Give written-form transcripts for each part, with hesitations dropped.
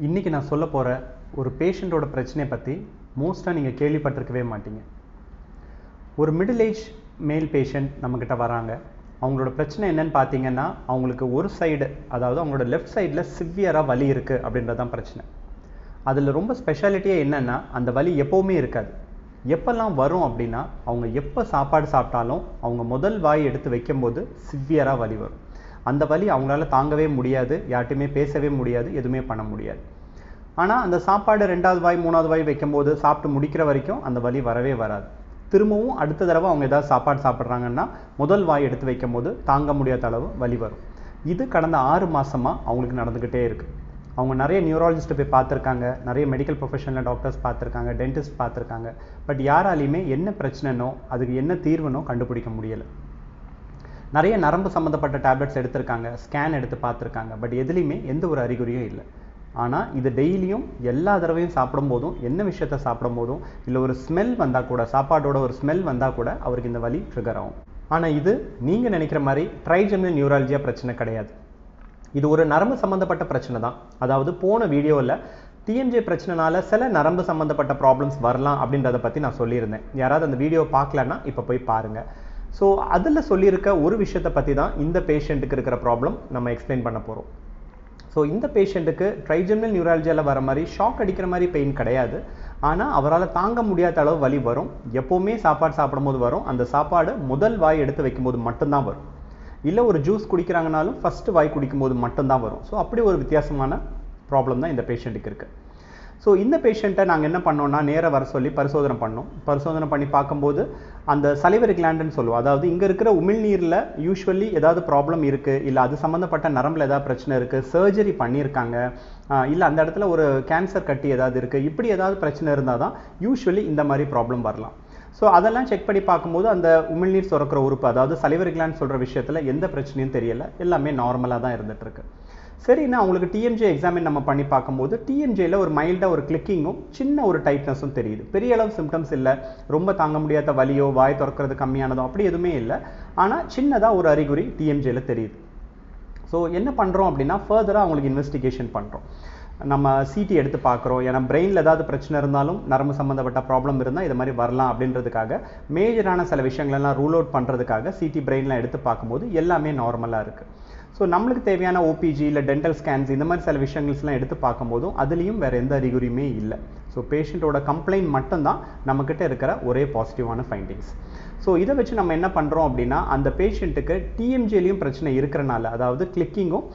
இன்றைக்கி நான் சொல்ல போகிற ஒரு பேஷண்ட்டோட பிரச்சனையை பற்றி மோஸ்ட்டாக நீங்கள் கேள்விப்பட்டிருக்கவே மாட்டீங்க. ஒரு மிடில் ஏஜ் மேல் பேஷண்ட் நம்மக்கிட்ட வராங்க. அவங்களோட பிரச்சனை என்னன்னு பார்த்தீங்கன்னா, அவங்களுக்கு ஒரு சைடு, அதாவது அவங்களோட லெஃப்ட் சைடில் சிவியராக வலி இருக்குது அப்படின்றது தான் பிரச்சனை. அதில் ரொம்ப ஸ்பெஷாலிட்டியே என்னென்னா, அந்த வலி எப்போவுமே இருக்காது. எப்போல்லாம் வரும் அப்படின்னா, அவங்க எப்போ சாப்பாடு சாப்பிட்டாலும் அவங்க முதல் வாய் எடுத்து வைக்கும்போது சிவியராக வலி வரும். அந்த வலி அவங்களால தாங்கவே முடியாது, யார்ட்டையுமே பேசவே முடியாது, எதுவுமே பண்ண முடியாது. ஆனால் அந்த சாப்பாடு 2வது வாய் 3வது வாய் வைக்கும்போது சாப்பிட்டு முடிக்கிற வரைக்கும் அந்த வலி வரவே வராது. திரும்பவும் அடுத்த தடவை அவங்க ஏதாவது சாப்பாடு சாப்பிட்றாங்கன்னா முதல் வாய் எடுத்து வைக்கும் போது தாங்க முடியாத அளவு வலி வரும். இது கடந்த 6 மாதமாக அவங்களுக்கு நடந்துக்கிட்டே இருக்குது. அவங்க நிறைய நியூராலஜிஸ்ட்டை போய் பார்த்துருக்காங்க, நிறைய மெடிக்கல் ப்ரொஃபஷனில் டாக்டர்ஸ் பார்த்துருக்காங்க, டென்டிஸ்ட் பார்த்துருக்காங்க. பட் யாராலையுமே என்ன பிரச்சனைனோ அதுக்கு என்ன தீர்வுனோ கண்டுபிடிக்க முடியலை. நிறைய நரம்பு சம்மந்தப்பட்ட டேப்லெட்ஸ் எடுத்திருக்காங்க, ஸ்கேன் எடுத்து பார்த்துருக்காங்க. பட் எதுலேயுமே எந்த ஒரு அறிகுறியும் இல்லை. ஆனால் இது டெய்லியும் எல்லா தடவையும் சாப்பிடும்போதும், என்ன விஷயத்தை சாப்பிடும் போதும், இல்லை ஒரு ஸ்மெல் வந்தால் கூட, சாப்பாடோட ஒரு ஸ்மெல் வந்தால் கூட அவருக்கு இந்த வலி ட்ரிகர் ஆகும். ஆனால் இது நீங்கள் நினைக்கிற மாதிரி ட்ரைஜெமினல் நியூராலஜியா பிரச்சனை கிடையாது. இது ஒரு நரம்பு சம்மந்தப்பட்ட பிரச்சனை தான். அதாவது போன வீடியோவில் டிஎம்ஜே பிரச்சனைனால சில நரம்பு சம்மந்தப்பட்ட ப்ராப்ளம்ஸ் வரலாம் அப்படின்றத பற்றி நான் சொல்லியிருந்தேன். யாராவது அந்த வீடியோ பார்க்கலன்னா இப்போ போய் பாருங்கள். ஸோ அதில் சொல்லியிருக்க ஒரு விஷயத்தை பற்றி தான் இந்த பேஷண்ட்டுக்கு இருக்கிற ப்ராப்ளம் நம்ம எக்ஸ்பிளைன் பண்ண போகிறோம். ஸோ இந்த பேஷண்ட்டுக்கு ட்ரைஜெமினல் நியூராலஜியாவில் வர மாதிரி ஷாக் அடிக்கிற மாதிரி பெயின் கிடையாது. ஆனால் அவரால் தாங்க முடியாத அளவு வலி வரும். எப்போவுமே சாப்பாடு சாப்பிடும்போது வரும். அந்த சாப்பாடு முதல் வாய் எடுத்து வைக்கும்போது மட்டும்தான் வரும். இல்லை ஒரு ஜூஸ் குடிக்கிறாங்கனாலும் ஃபஸ்ட்டு வாய் குடிக்கும்போது மட்டும்தான் வரும். ஸோ அப்படி ஒரு வித்தியாசமான ப்ராப்ளம் தான் இந்த பேஷண்ட்டுக்கு இருக்குது. ஸோ இந்த பேஷண்ட்டை நாங்கள் என்ன பண்ணோம்னா, நேராக வர சொல்லி பரிசோதனை பண்ணோம். பரிசோதனை பண்ணி பார்க்கும்போது அந்த சலிவரி கிளாண்டுன்னு சொல்லுவோம். அதாவது இங்கே இருக்கிற உமிழ்நீரில் யூஸ்வலி ஏதாவது ப்ராப்ளம் இருக்குது, இல்லை அது சம்மந்தப்பட்ட நரம்பில் ஏதாவது பிரச்சனை இருக்குது, சர்ஜரி பண்ணியிருக்காங்க, இல்லை அந்த இடத்துல ஒரு கேன்சர் கட்டி ஏதாவது இருக்குது, இப்படி ஏதாவது பிரச்சனை இருந்தால் தான் யூஸ்வலி இந்த மாதிரி ப்ராப்ளம் வரலாம். ஸோ அதெல்லாம் செக் பண்ணி பார்க்கும்போது அந்த உமிழ்நீர் சுரக்கிற உறுப்பு, அதாவது சலிவரி கிளாண்ட் சொல்கிற விஷயத்தில் எந்த பிரச்சனையும் தெரியலை, எல்லாமே நார்மலாக தான் இருந்துகிட்ருக்கு. சரின்னா அவங்களுக்கு டிஎம்ஜே எக்ஸாமின் நம்ம பண்ணி பார்க்கும்போது டிஎம்ஜேயில் ஒரு மைல்டாக ஒரு கிளிக்கிங்கும் சின்ன ஒரு டைட்னஸும் தெரியுது. பெரிய அளவு சிம்டம்ஸ் இல்லை, ரொம்ப தாங்க முடியாத வலியோ வாய் திறக்கிறது கம்மியானதோ அப்படி எதுவுமே இல்லை. ஆனால் சின்னதாக ஒரு அறிகுறி டிஎம்ஜேயில் தெரியுது. ஸோ என்ன பண்ணுறோம் அப்படின்னா, ஃபர்தராக அவங்களுக்கு இன்வெஸ்டிகேஷன் பண்ணுறோம். நம்ம சிடி எடுத்து பார்க்குறோம். ஏன்னா பிரெயினில் ஏதாவது பிரச்சனை இருந்தாலும், நரம்பு சம்மந்தப்பட்ட ப்ராப்ளம் இருந்தால் இது மாதிரி வரலாம் அப்படின்றதுக்காக, மேஜரான சில விஷயங்களெல்லாம் ரூல் அவுட் பண்ணுறதுக்காக சிடி பிரெயினில் எடுத்து பார்க்கும்போது எல்லாமே நார்மலாக இருக்குது. ஸோ நம்மளுக்கு தேவையான ஓபிஜி இல்லை டென்டல் ஸ்கேன்ஸ் இந்த மாதிரி சில விஷயங்கள்ஸ்லாம் எடுத்து பார்க்கும்போதும் அதுலேயும் வேறு எந்த அறிகுறியுமே இல்லை. ஸோ பேஷண்ட்டோட கம்ப்ளைண்ட் மட்டும்தான் நம்மக்கிட்ட இருக்கிற ஒரே பாசிட்டிவான ஃபைண்டிங்ஸ். ஸோ இதை வச்சு நம்ம என்ன பண்ணுறோம் அப்படின்னா, அந்த பேஷண்ட்டுக்கு டிஎம்ஜேலையும் பிரச்சனை இருக்கிறனால, அதாவது கிளிக்கிங்கும்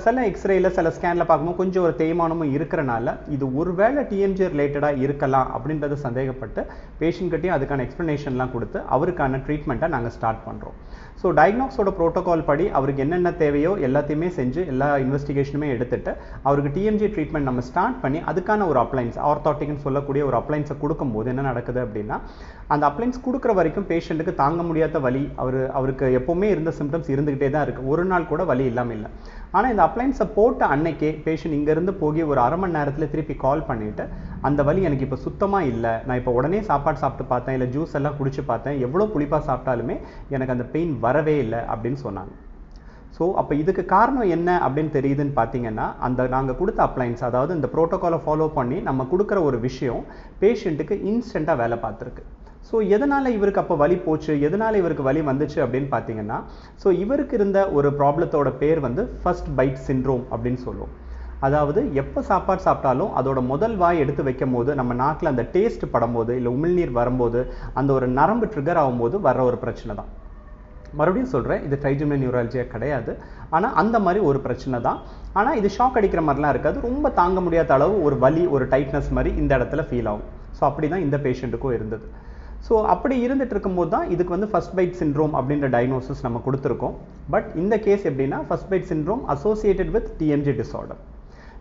சில எக்ஸ்ரேயில் சில ஸ்கேனில் பார்க்கும்போது கொஞ்சம் ஒரு தேய்மானமும் இருக்கிறனால இது ஒருவேளை டிஎம்ஜே ரிலேட்டடாக இருக்கலாம் அப்படின்றத சந்தேகப்பட்டு பேஷண்ட்கிட்டையும் அதுக்கான எக்ஸ்ப்ளனேஷன்லாம் கொடுத்து அவருக்கான ட்ரீட்மெண்ட்டை நாங்கள் ஸ்டார்ட் பண்ணுறோம். ஸோ டயக்னாக்ஸோட ப்ரோட்டோகால் படி அவருக்கு என்னென்ன தேவையோ எல்லாத்தையுமே செஞ்சு எல்லா இன்வெஸ்டிகேஷனுமே எடுத்துகிட்டு அவருக்கு டிஎம்ஜே ட்ரீட்மெண்ட் நம்ம ஸ்டார்ட் பண்ணி அதுக்கான ஒரு அப்ளைன்ஸ், ஆர்த்தாட்டிக்னு சொல்லக்கூடிய ஒரு அப்ளைன்ஸை கொடுக்கும்போது என்ன நடக்குது அப்படின்னா, அந்த அப்ளைன்ஸ் கொடுக்குற வரைக்கும் பேஷண்ட்டுக்கு தாங்க முடியாத வலி, அவருக்கு எப்போவுமே இருந்த சிம்டம்ஸ் இருந்துக்கிட்டே தான் இருக்குது. ஒரு நாள் கூட வலி இல்லாமல் இல்லை. ஆனால் இந்த அப்ளைன்ஸை போட்ட அன்னைக்கே பேஷண்ட் இங்கேருந்து போய் ஒரு அரை மணி நேரத்தில் திருப்பி கால் பண்ணிவிட்டு, அந்த வலி எனக்கு இப்போ சுத்தமாக இல்லை, நான் இப்போ உடனே சாப்பாடு சாப்பிட்டு பார்த்தேன், இல்லை ஜூஸ் எல்லாம் குடிச்சு பார்த்தேன், எவ்வளோ புளிப்பாக சாப்பிட்டாலுமே எனக்கு அந்த பெயின் வரவே இல்லை அப்படின்னு சொன்னாங்க. ஸோ அப்போ இதுக்கு காரணம் என்ன அப்படின்னு தெரியுதுன்னு பார்த்தீங்கன்னா, அந்த நாங்கள் கொடுத்த அப்ளைன்ஸ், அதாவது இந்த ப்ரோட்டோகாலை ஃபாலோ பண்ணி நம்ம கொடுக்குற ஒரு விஷயம் பேஷண்ட்டுக்கு இன்ஸ்டண்ட்டாக வேலை பார்த்துருக்கு. ஸோ எதனால் இவருக்கு அப்போ வலி போச்சு, எதனால் இவருக்கு வலி வந்துச்சு அப்படின்னு பார்த்தீங்கன்னா, ஸோ இவருக்கு இருந்த ஒரு ப்ராப்ளத்தோட பேர் வந்து ஃபர்ஸ்ட் பைட் சிண்ட்ரோம் அப்படின்னு சொல்லுவோம். அதாவது எப்போ சாப்பாடு சாப்பிட்டாலும் அதோட முதல் வாய் எடுத்து வைக்கும் போது நம்ம நாக்கில் அந்த டேஸ்ட் படும்போது, இல்லை உமிழ்நீர் வரும்போது, அந்த ஒரு நரம்பு ட்ரிகர் ஆகும்போது வர்ற ஒரு பிரச்சனை தான். மறுபடியும் சொல்கிறேன், இது ட்ரைஜெமினல் நியூராலஜியா கிடையாது. ஆனால் அந்த மாதிரி ஒரு பிரச்சனை தான். ஆனால் இது ஷாக் அடிக்கிற மாதிரிலாம் இருக்காது. ரொம்ப தாங்க முடியாத அளவு ஒரு வலி, ஒரு டைட்னஸ் மாதிரி இந்த இடத்துல ஃபீல் ஆகும். ஸோ அப்படி தான் இந்த பேஷண்ட்டுக்கும் இருந்தது. ஸோ அப்படி இருந்துட்டு இருக்கும்போது தான் இதுக்கு வந்து ஃபர்ஸ்ட் பைட் சிண்ட்ரோம் அப்படின்ற டயக்னோசிஸ் நம்ம கொடுத்துருக்கோம். பட் இந்த கேஸ் எப்படின்னா, first bite syndrome associated with TMJ disorder.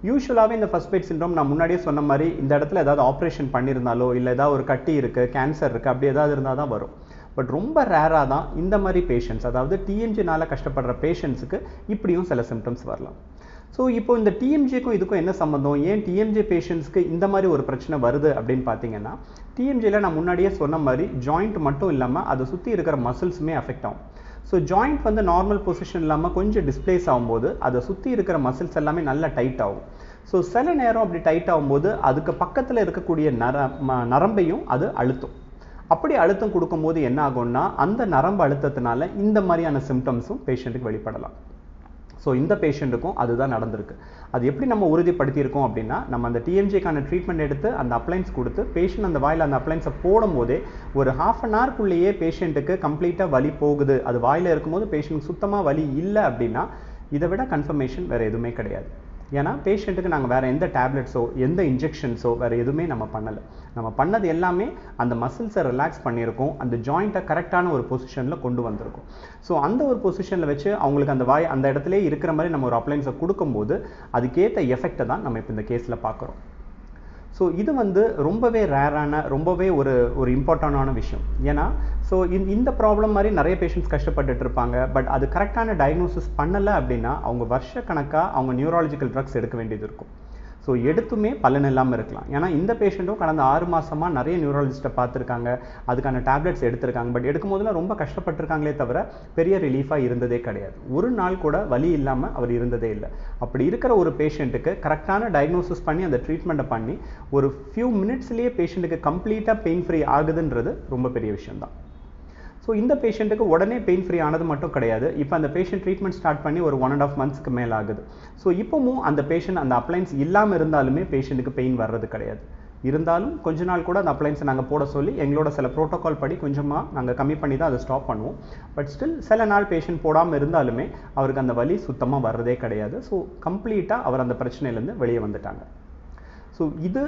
யூஸ்வலாகவே இந்த ஃபர்ஸ்ட் பைட் சிண்ட்ரோம் நான் முன்னாடியே சொன்ன மாதிரி இந்த இடத்துல ஏதாவது ஆப்ரேஷன் பண்ணியிருந்தாலோ, இல்லை ஏதாவது ஒரு கட்டி இருக்குது, கேன்சர் இருக்குது, அப்படி ஏதாவது இருந்தால் தான் வரும். பட் ரொம்ப ரேராக தான் இந்த மாதிரி பேஷண்ட்ஸ், அதாவது டிஎம்ஜேனால கஷ்டப்படுற பேஷண்ட்ஸுக்கு இப்படியும் சில சிம்டம்ஸ் வரலாம். ஸோ இப்போ இந்த டிஎம்ஜேக்கும் இதுக்கும் என்ன சம்மந்தம், ஏன் டிஎம்ஜே பேஷண்ட்ஸ்க்கு இந்த மாதிரி ஒரு பிரச்சனை வருது அப்படின்னு பார்த்தீங்கன்னா, டிஎம்ஜேல நான் முன்னாடியே சொன்ன மாதிரி ஜாயிண்ட் மட்டும் இல்லாமல் அதை சுற்றி இருக்கிற மசில்ஸுமே அஃபெக்ட் ஆகும். ஸோ ஜாயிண்ட் வந்து நார்மல் பொசிஷன் இல்லாமல் கொஞ்சம் டிஸ்பிளேஸ் ஆகும்போது அதை சுற்றி இருக்கிற மசில்ஸ் எல்லாமே நல்லா டைட் ஆகும். ஸோ சில நேரம் அப்படி டைட் ஆகும்போது அதுக்கு பக்கத்தில் இருக்கக்கூடிய நரம்பையும் அது அழுத்தும். அப்படி அழுத்தம் கொடுக்கும்போது என்ன ஆகும்னா அந்த நரம்பு அழுத்தத்தினால இந்த மாதிரியான சிம்டம்ஸும் பேஷண்ட்டுக்கு வெளிப்படலாம். ஸோ இந்த பேஷண்ட்டுக்கும் அதுதான் நடந்திருக்கு. அது எப்படி நம்ம உறுதிப்படுத்தியிருக்கோம் அப்படின்னா, நம்ம அந்த டிஎம்ஜேக்கான ட்ரீட்மெண்ட் எடுத்து அந்த அப்ளைன்ஸ் கொடுத்து பேஷண்ட் அந்த வாயில் அந்த அப்ளைன்ஸை போடும் போதே ஒரு ½ an hourக்குள்ளேயே பேஷண்ட்டுக்கு கம்ப்ளீட்டாக வலி போகுது, அது வாயில் இருக்கும்போது பேஷண்ட்டுக்கு சுத்தமாக வலி இல்லை அப்படின்னா இதை விட கன்ஃபர்மேஷன் வேறு எதுவுமே கிடையாது. ஏன்னா பேஷண்ட்டுக்கு நாங்கள் வேறு எந்த டேப்லெட்ஸோ எந்த இன்ஜெக்ஷன்ஸோ வேறு எதுவுமே நம்ம பண்ணலை. நம்ம பண்ணது எல்லாமே அந்த மசில்ஸை ரிலாக்ஸ் பண்ணியிருக்கோம், அந்த ஜாயிண்ட்டை கரெக்டான ஒரு பொசிஷனில் கொண்டு வந்திருக்கோம். ஸோ அந்த ஒரு பொசிஷனில் வச்சு அவங்களுக்கு அந்த வாய் அந்த இடத்துல இருக்கிற மாதிரி நம்ம ஒரு அப்ளைன்ஸை கொடுக்கும்போது அதுக்கேற்ற எஃபெக்டை தான் நம்ம இப்போ இந்த கேஸில் பார்க்குறோம். ஸோ இது ரொம்பவே ரேரான ரொம்பவே ஒரு இம்பார்ட்டண்டான விஷயம். ஏன்னா ஸோ இந்த ப்ராப்ளம் மாதிரி நிறைய பேஷண்ட்ஸ் கஷ்டப்பட்டுட்டு இருப்பாங்க. பட் அது கரெக்டான டயக்னோசிஸ் பண்ணலை அப்படின்னா அவங்க வருஷக்கணக்காக அவங்க நியூராலஜிக்கல் ட்ரக்ஸ் எடுக்க வேண்டியது இருக்கும். ஸோ எடுத்துமே பலன் இல்லாமல் இருக்கலாம். ஏன்னா இந்த பேஷண்ட்டும் கடந்த 6 மாதமாக நிறைய நியூராலஜிஸ்ட்டை பார்த்துருக்காங்க, அதுக்கான டேப்லெட்ஸ் எடுத்திருக்காங்க. பட் எடுக்கும் போதெல்லாம் ரொம்ப கஷ்டப்பட்டிருக்காங்களே தவிர பெரிய ரிலீஃபாக இருந்ததே கிடையாது. ஒரு நாள் கூட வலி இல்லாமல் அவர் இருந்ததே இல்லை. அப்படி இருக்கிற ஒரு பேஷண்ட்டுக்கு கரெக்டான டயக்னோசிஸ் பண்ணி அந்த ட்ரீட்மெண்ட்டை பண்ணி ஒரு ஃபியூ மினிட்ஸ்லேயே பேஷண்ட்டுக்கு கம்ப்ளீட்டாக பெயின் ஃப்ரீ ஆகுதுன்றது ரொம்ப பெரிய விஷயம்தான். ஸோ இந்த பேஷண்ட்டுக்கு உடனே பெயின் ஃப்ரீ ஆனது மட்டும் கிடையாது. இப்போ அந்த பேஷண்ட் ட்ரீட்மெண்ட் ஸ்டார்ட் பண்ணி ஒரு 1.5 months மேலே ஆகுது. ஸோ இப்போவும் அந்த பேஷண்ட் அந்த அப்ளைன்ஸ் இல்லாமல் இருந்தாலுமே பேஷண்ட்டுக்கு பெயின் வர்றது கிடையாது. இருந்தாலும் கொஞ்ச நாள் கூட அந்த அப்ளைன்ஸை நாங்கள் போட சொல்லி எங்களோட சில ப்ரோட்டோகால் படி கொஞ்சமாக நாங்கள் கம்மி பண்ணி தான் அதை ஸ்டாப் பண்ணுவோம். பட் ஸ்டில் சில நாள் பேஷண்ட் போடாமல் இருந்தாலுமே அவருக்கு அந்த வலி சுத்தமாக வர்றதே கிடையாது. ஸோ கம்ப்ளீட்டாக அவர் அந்த பிரச்சனையிலேருந்து வெளியே வந்துட்டாங்க. ஸோ இது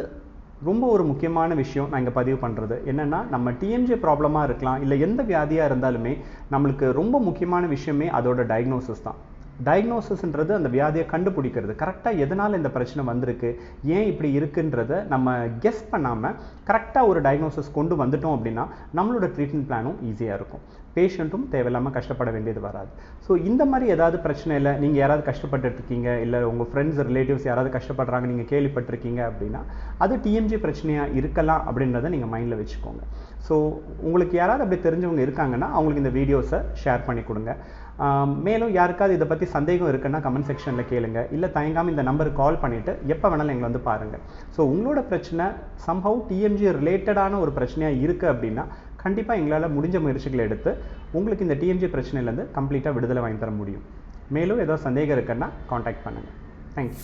ரொம்ப ஒரு முக்கியமான விஷயம் நான் இங்கே பதிவு பண்ணுறது என்னென்னா, நம்ம டிஎம்ஜே ப்ராப்ளமாக இருக்கலாம், இல்லை எந்த வியாதியாக இருந்தாலுமே நம்மளுக்கு ரொம்ப முக்கியமான விஷயமே அதோட டயக்னோசிஸ் தான். டயக்னோசிஸ்ன்றது அந்த வியாதியை கண்டுபிடிக்கிறது, கரெக்டாக எதனால் இந்த பிரச்சனை வந்திருக்கு, ஏன் இப்படி இருக்குன்றதை நம்ம கெஸ் பண்ணாமல் கரெக்டாக ஒரு டயக்னோசிஸ் கொண்டு வந்துட்டோம் அப்படின்னா நம்மளோட ட்ரீட்மெண்ட் பிளானும் ஈஸியாக இருக்கும். பேஷண்ட்டும் தேவையில்லாமல் கஷ்டப்பட வேண்டியது வராது. ஸோ இந்த மாதிரி ஏதாவது பிரச்சனையில் நீங்கள் யாராவது கஷ்டப்பட்டுட்டு இருக்கீங்க, இல்லை உங்கள் ஃப்ரெண்ட்ஸ் ரிலேட்டிவ்ஸ் யாராவது கஷ்டப்படுறாங்க நீங்கள் கேள்விப்பட்டிருக்கீங்க அப்படின்னா அது டிஎம்ஜே பிரச்சனையாக இருக்கலாம் அப்படின்றத நீங்கள் மைண்டில் வச்சுக்கோங்க. ஸோ உங்களுக்கு யாராவது அப்படி தெரிஞ்சவங்க இருக்காங்கன்னா அவங்களுக்கு இந்த வீடியோஸை ஷேர் பண்ணி கொடுங்க. மேலும் யாருக்காவது இதை பற்றி சந்தேகம் இருக்குன்னா கமெண்ட் செக்ஷனில் கேளுங்க, இல்லை தயங்காமல் இந்த நம்பருக்கு கால் பண்ணிவிட்டு எப்போ வேணாலும் எங்களை பாருங்கள். ஸோ உங்களோட பிரச்சனை சம்ஹவ் டிஎம்ஜே ரிலேட்டடான ஒரு பிரச்சனையாக இருக்குது அப்படின்னா கண்டிப்பாக எங்களால் முடிஞ்ச முயற்சிகளை எடுத்து உங்களுக்கு இந்த டிஎம்ஜே பிரச்சனையிலேருந்து கம்ப்ளீட்டாக விடுதலை வாங்கி தர முடியும். மேலும் ஏதோ சந்தேகம் இருக்குன்னா காண்டாக்ட் பண்ணுங்கள். தேங்க்யூ.